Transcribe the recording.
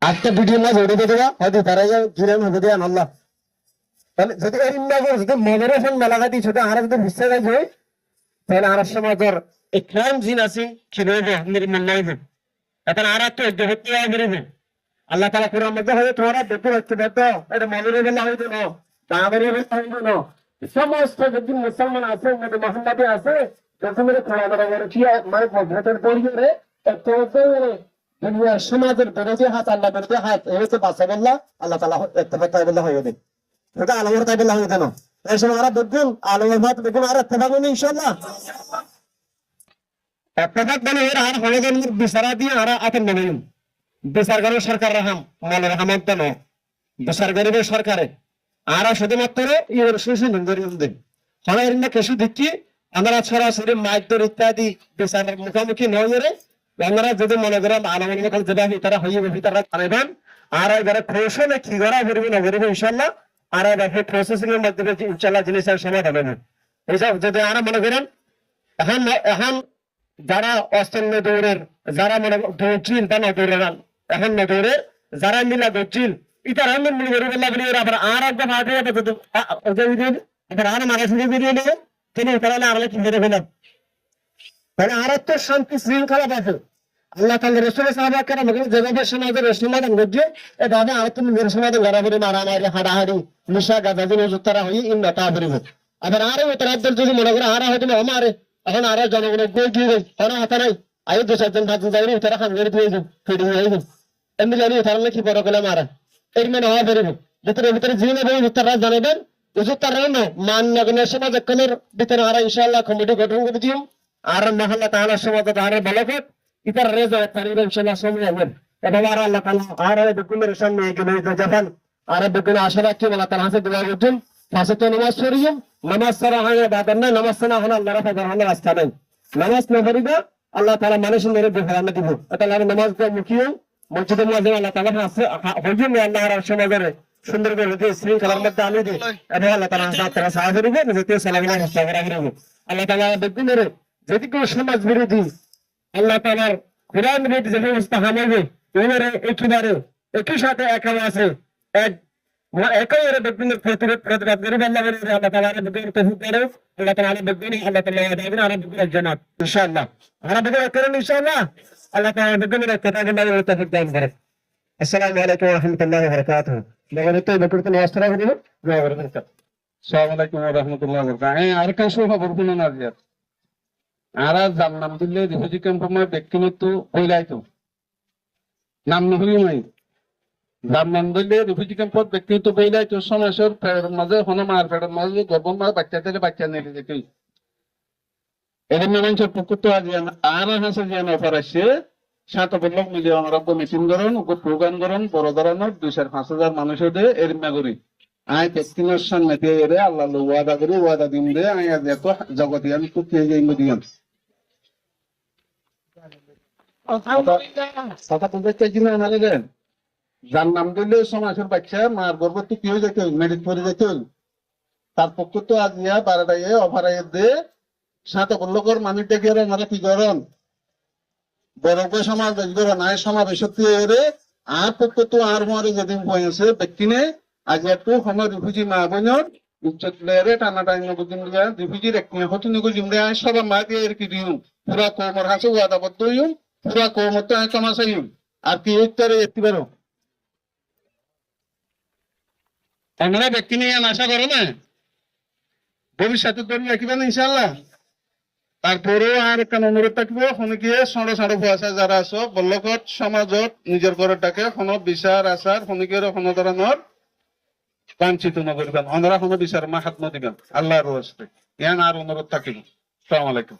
একটা ভিডিও না জড়িয়ে দেওয়া হয়তো তারা গিরাম হবে দেন আল্লাহ তাহলে যদি যদি মনোরঞ্জন মেলাঘাটি যদি আর যদি বিশ্বাস হয় তাহলে আর সমাজের একরাম জিন আছে কিভাবে নির্মূল এখন আর একটা হত্যা বেরোবে আল্লাহ তালা কোরআন মধ্যে হয়ে তোমরা দেখতে পাচ্ছি দেখো এটা মনোরঞ্জন হইতো না তাদের হইতো না সমস্ত যদি মুসলমান আছে মোহাম্মদে আছে যখন কি মানে ভোটের পরিবারে দুনিয়ার সমাজের বিরোধী হাত আল্লাহ বিরোধী হাত হয়েছে বাচ্চা বললা আল্লাহ তালা একটা তাই বললা হয়ে দেন এটা আলমের তাই বললা হয়ে দেন এই সময় আর দেখুন আলমের ভাত দেখুন আর একটা ভাবুন ইনশাল্লাহ একটা ভাগ মানে এর আর হয়ে গেল বিচারা দিয়ে আর আতেন নেবেন বিচার করে সরকার রাহাম মনে রাহাম তো নয় বিচার করিবে সরকারে আর শুধুমাত্র ইয়ের শুধু দেন হলের না কেসু দিচ্ছি আমরা সরাসরি মাইকদর ইত্যাদি বিচারের মুখোমুখি নজরে আমরা যদি মনে করেন আলমের মুখ যেভাবে তারা হইয়ে তারা পারেবেন আর এবারে কৌশলে কি করা করবে না করবে ইনশাল্লাহ আর প্রসেসিং এর মাধ্যমে ইনশাল্লাহ জিনিসের সমাধান হবে এইসব যদি আর মনে করেন এখন যারা অস্ট্রেলিয়া দৌড়ের যারা মনে দৌড়ছিল তা না দৌড়ে এখন না দৌড়ের যারা মিলা দৌড়ছিল ইতার আমি মিলে বেরোবে লাগলে আবার আর একদম আগে এবার আর মানুষ বেরিয়ে নেবে তিনি তাহলে আমরা কি বেরোবে না মানে আর একটা শান্তি শৃঙ্খলা আছে আল্লাহ তাআলা রাসূলের সাহাবাকে যেভাবে সমাজের সমাধান করছে এভাবে আর তুমি মেরে সমাধান গড়াগড়ি মারামারি হাড়াহাড়ি নিশা গাঁজা তারা হয়ে ইন্নতা বেরোবে আবার আরো তাদের যদি মনে করে আর হয়তো আমারে এখন আর জনগণের বই দিয়ে কোনো হাতে নাই আয়ু দু চারজন ভাত যাইনি তারা খান করে দিয়ে ফিরে হয়ে যাবে এমনি জানি তারা কি বড় করে মারা এর মানে হওয়া বেরোবে ভিতরে ভিতরে যে নেবে তারা জানাবেন বুঝুক তারা মান নগণের সমাজ এখানের ভিতরে আর ইনশাআল্লাহ কমিটি গঠন করে দিও আর মহল্লা তাহলে সমাজ তাহলে বলকত ইতার রেজা তারিব ইনশাআল্লাহ সময় হবে এবং আর আল্লাহ তাআলা আর বেকুমের সামনে এগিয়ে যাবেন আর বেকুনে আশা রাখি আল্লাহ তাআলা হাতে দোয়া করুন পাঁচে তো নামাজ পড়িও নামাজ ছাড়া হয় বাদান না নামাজ না হলে আল্লাহ রাখা জাহান্নামের রাস্তা নাই নামাজ না পড়িবা আল্লাহ তাআলা মানুষের মেরে দেখানো দিব তাহলে আর নামাজ পড়ে মুখিও মসজিদে মুয়াজ্জিন আল্লাহ তাআলা আছে হজুম আল্লাহ আর সমাজের সুন্দর করে দিয়ে শৃঙ্খলার মধ্যে আনি দিই এবং আল্লাহ তাআলা তারা সাহায্য করবে যেতে সালামিনা মুস্তাফা রাখবে আল্লাহ তাআলা বেকুমের যদি কোনো সমাজ বিরোধী আল্লাহ তাআলার কোরআন বিরোধী যে ব্যবস্থা হবে এবারে একই সাথে একাও আছে একই বেকুমের প্রতিবাদ করে আল্লাহ তাআলা বেকুমের তৌফিক করে আল্লাহ তাআলা বেকুমের আল্লাহ তাআলা দেবেন আর বেকুমের জান্নাত ইনশাআল্লাহ আর বেকুমের করেন ইনশাআল্লাহ আল্লাহ তাআলা বেকুমের তাদের নামে তৌফিক দান করে আসসালামু আলাইকুম ওয়া রাহমাতুল্লাহি ওয়া বারাকাতুহু লগতে বেকুমের তো আসসালামু আলাইকুম ওয়া বারাকাতুহু আসসালামু আলাইকুম ওয়া রাহমাতুল্লাহি ওয়া বারাকাতুহু আর কাছে খবর দিন না জিয়া আর যার নাম দিলে রিফিউজি ক্যাম্পের ব্যক্তিগত হইলাইতো নাম নহই নাই যার নাম দিলে রিফিউজি ক্যাম্পত ব্যক্তিগত হইলাইতো সমাজের মাঝে হনে মার পেটের মাঝে গর্ভম বাচ্চাদের বাচ্চা নেই যেতে এদের মানুষের পক্ষে আর হাসে যে অফার আসছে 7 মিলে আমরা মিটিং করেন প্রোগ্রাম করেন বড় ধরনের 2,000-5,000 মানুষদের এর মেগরি আয় ব্যক্তিগত সামনে দিয়ে এরে আল্লাহ ওয়াদা করি ওয়াদা দিন দে আয় এত জগতিয়ান কুতিয়ে যাই মদিয়ান যার নাম দিলে সমাজের বাচ্চা মার গর্ভবতী কি হয়ে যেতে মেডিট করে যেতে তার পক্ষ তো আজ ইয়া 12টায় অফার দে 7 মানুষ ডেকে আমরা কি করেন বড় সমাজ করেন আয় সমাবেশ এরে আর পক্ষ তো আর মারে যেদিন হয়েছে ব্যক্তি নে আজ একটু সময় রিফিউজি মা বোনের উচ্চত লেরে টানা টাইম বুঝিম রিফিউজির এক হতো নিগো জিমরে আয় সব মা দিয়ে এর কি দিও পুরা কোমর হাসে ওয়াদাবদ্ধ হইম পুরা কোমর তো কামাসাই আর কি উত্তরে একটিবারও আমরা ব্যক্তি নিয়ে আশা করো না ভবিষ্যতে তৈরি রাখিবেন ইনশাআল্লাহ তারপরেও আর একটা অনুরোধ থাকবো অনেকে সড়ো ভুয়াশা যারা আছো বল্লকত সমাজত নিজের ঘরটাকে কোনো বিচার আচার অনেকের কোনো ধরনের বাঞ্ছিত নকরিবেন ওনারা কোনো বিচার মাহাত নদিবেন আল্লাহর রাস্তায় ইয়ান আর অনুরোধ থাকিব আসসালামু আলাইকুম